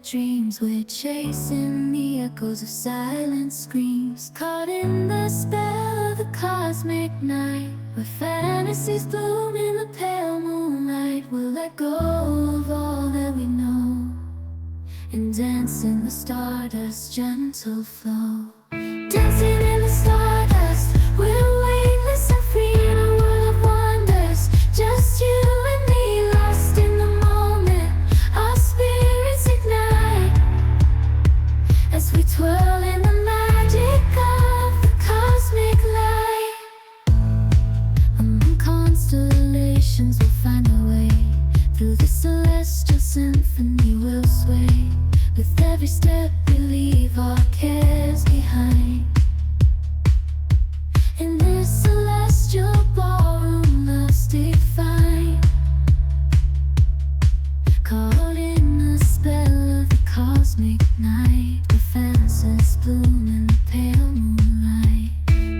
dreams. We're chasing the echoes of silent screams, caught in the spell of the cosmic night, where fantasies bloom in the pale moonlight. We'll let go of all that we know and dance in the stardust's gentle flow. Dancing in the stardust, we're weightless and free in a world of wonders. Just you and me, lost in the moment. Our spirits ignite as we twirl in the magic of the cosmic light. Among constellations we'll find our way, through the celestial symphony we'll sway. With every step we leave our cares behind. In this celestial ballroom, love's defined, caught in the spell of the cosmic night, where fantasies bloom in the pale moonlight.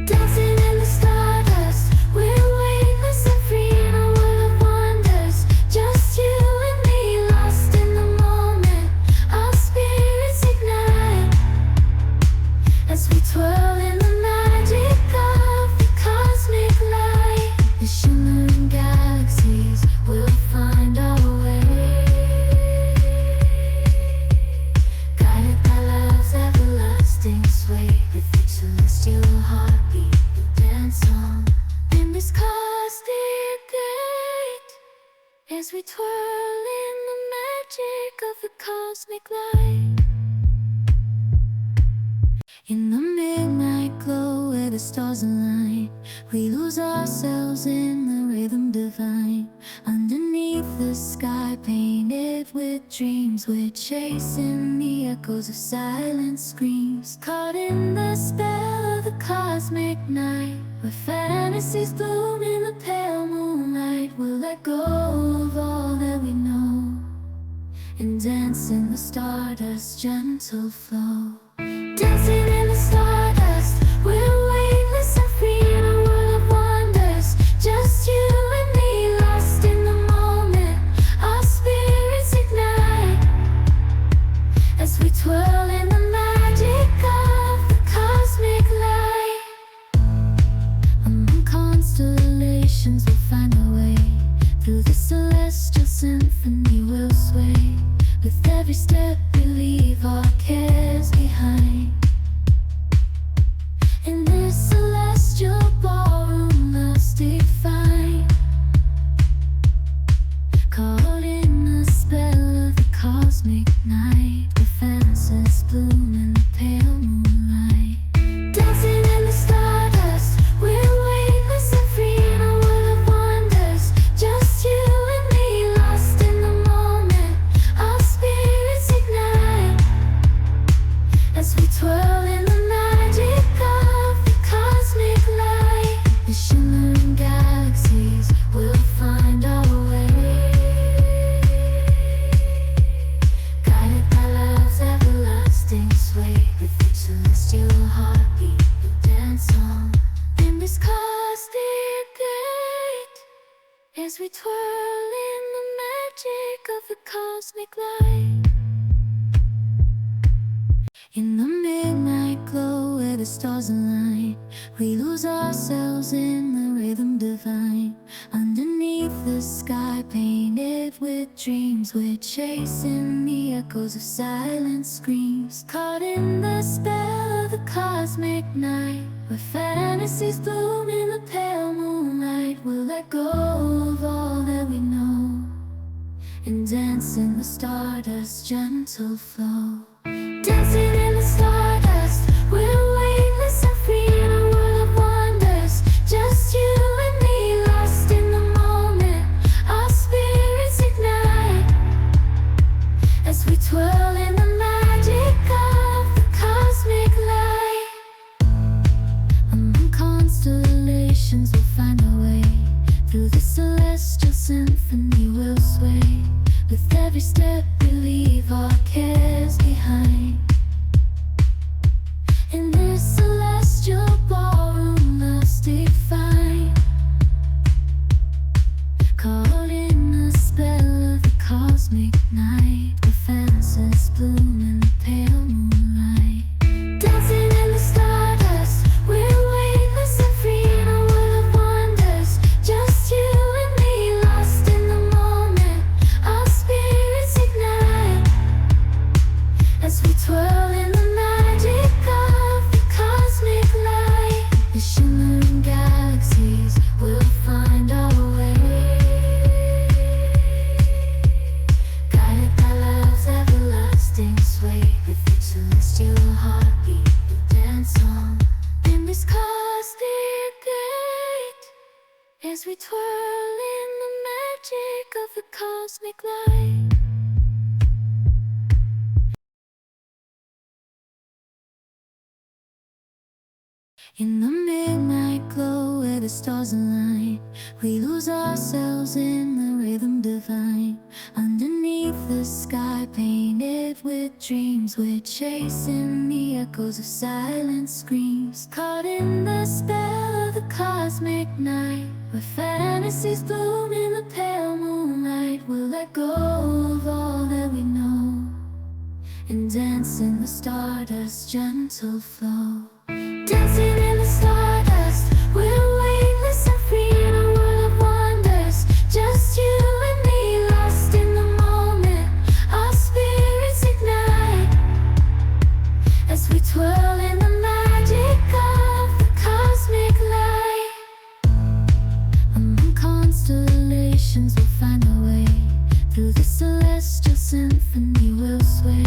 Dancing in the stardust, we're weightless and free in a world of wonders. Just you and me, lost in the moment. Our spirits ignite as we twirl in the magic of the cosmic light. The shimmering galaxies will find our way, guided by love's everlasting sway. With each celestial heartbeat we'll dance on in this cosmic gate, as we twirl in the magic of the cosmic light. In the midnight glow where the stars align, we lose ourselves in the rhythm divine. Underneath the sky painted with dreams, we're chasing the echoes of silent screams, caught in the spell of the cosmic night, where fantasies bloom in the pale moonlight. We'll let go of all that we know and dance in the stardust's gentle flow. Dancing in the stardust, we're weightless and free in a world of wonders. Just you and me, lost in the moment. Our spirits ignite as we twirl in the magic of the cosmic light. Among constellations we'll find our way, through the celestial symphony we'll sway. With every step we leave our cares behind. In this celestial ballroom, love's defined, caught in the spell of the cosmic night, where fantasies bloom in the pale moonlight. Dancing in the stardust, we're weightless and free in a world of wonders. Just you and me, lost in the moment. Our spirits ignite as we twirl in the magic of the cosmic light. The shimmering galaxies will find our way, guided by love's everlasting sway. With each celestial heartbeat we'll dance on in this cosmic gate, as we twirl in the magic of the cosmic light. In the midnight glow where the stars align, we lose ourselves in the rhythm divine. Underneath the sky painted with dreams, we're chasing the echoes of silent screams, caught in the spell of the cosmic night, where fantasies bloom in the pale moonlight. We'll let go of all that we know and dance in the stardust's gentle flow. Dancing in the stardust, we're weightless and free in a world of wonders. Just you and me, lost in the moment. Our spirits ignite as we twirl in the magic of the cosmic light. Among constellations we'll find our way, through the celestial symphony we'll sway. With every step we leave our cares behind. galaxies, we'll find our way. Guided by love's everlasting sway, with each celestial heartbeat, we'll dance on in this cosmic gate, as we twirl in the magic of the cosmic light. In the midnight glow where the stars align, we lose ourselves in the rhythm divine. Underneath the sky painted with dreams, we're chasing the echoes of silent screams. Caught in the spell of the cosmic night, where fantasies bloom in the pale moonlight. We'll let go of all that we know and dance in the stardust's gentle flow. Dancing in the stardust, we're weightless and free in a world of wonders. Just you and me, lost in the moment. Our spirits ignite as we twirl in the magic of the cosmic light. Among constellations, we'll find our way. Through the celestial symphony, we'll sway.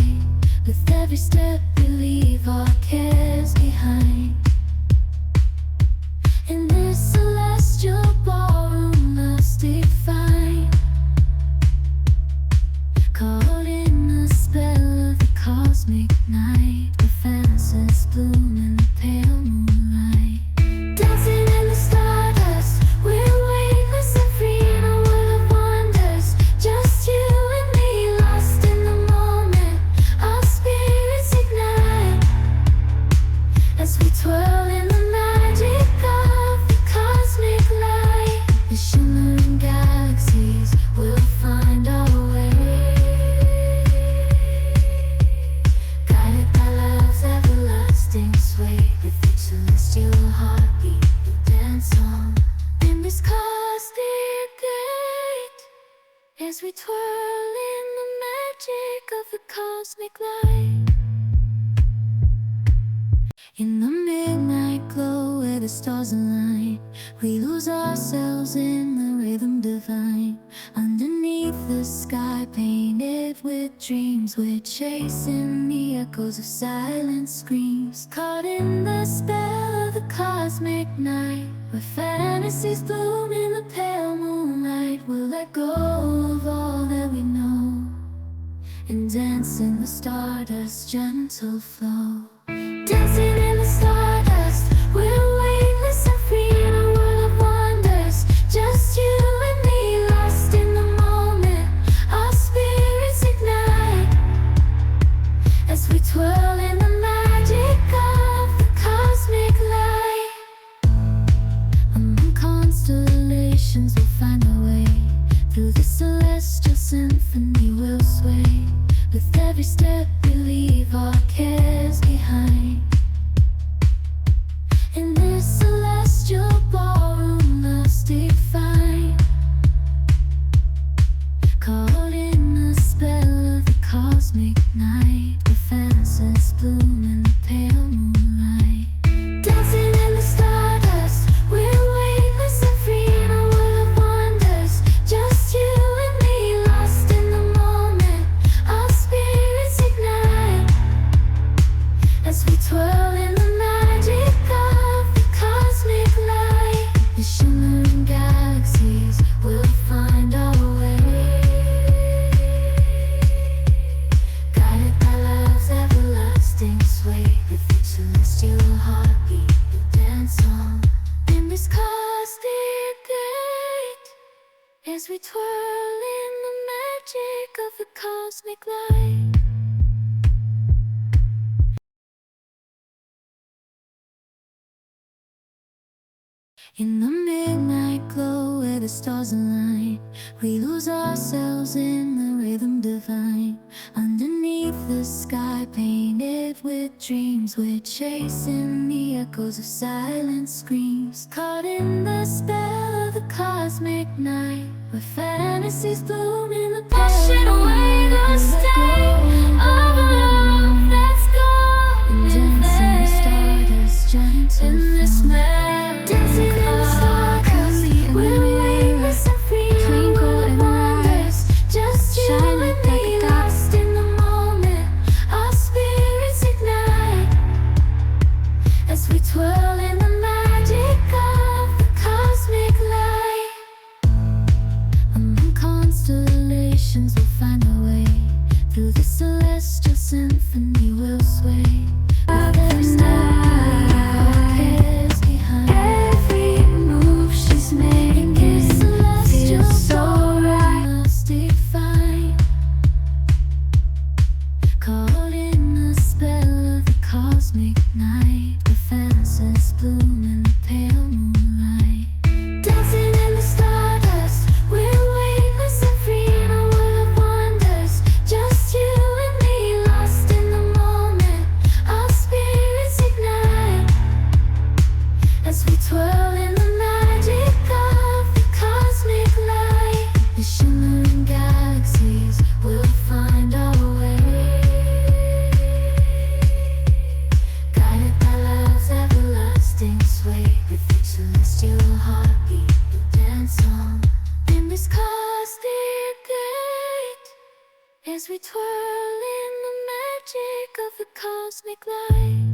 With every step, we leave our cares behind. In this celestial ballroom, love's defined. Caught in the spell of the cosmic night, where fantasies bloom in the pale moonlight. Dancing in the stardust, we're weightless and free in a world of wonders. Just you and me, lost in the moment. Our spirits ignite as we twirl in the magic of the cosmic light. The shimmering galaxies, we'll find our way. Guided by love's everlasting sway, with each celestial heartbeat, we'll dance on in this cosmic gate, as we twirl in the magic of the cosmic light. In the midnight glow where the stars align, we lose ourselves in the rhythm divine. Underneath the sky painted with dreams, we're chasing the echoes of silent screams. Caught in the spell of the cosmic night, where fantasies bloom in the pale moonlight. We'll let go of all that we know and dance in the stardust's gentle flow. Dancing in the stardust, we're weightless and free in a world of wonders. Just you and me, lost in the moment. Our spirits ignite as we twirl in the magic of the cosmic light. Among constellations, we'll find our way. Through the celestial symphony, we'll sway. With every step, we leave our cares behind. In this celestial ballroom, love's defined. Caught in the spell of the cosmic night, where fantasies bloom in the pale moonlight. Dancing in the stardust, we're weightless and free in a world of wonders. Just you and me, lost in the moment. Our spirits ignite as we twirl in the magic of the cosmic light. The shimmering galaxies, we'll find our way. Guided by love's everlasting sway, with each celestial heartbeat, we'll dance on in this cosmic gate, as we twirl in the magic of the cosmic light. In the midnight glow where the stars align, we lose ourselves in the rhythm divine. Underneath the sky painted with dreams, we're chasing the echoes of silent screams. Caught in the spell of the cosmic night, where fantasies bloom in the pale moonlight. Washing away the stain of love that's gone and dancing the stardust gentle in this magic. Dancing in the stars. beyond galaxies, we'll find our way. Guided by love's everlasting sway, with each celestial heartbeat, we'll dance on in this cosmic gate, as we twirl in the magic of the cosmic light.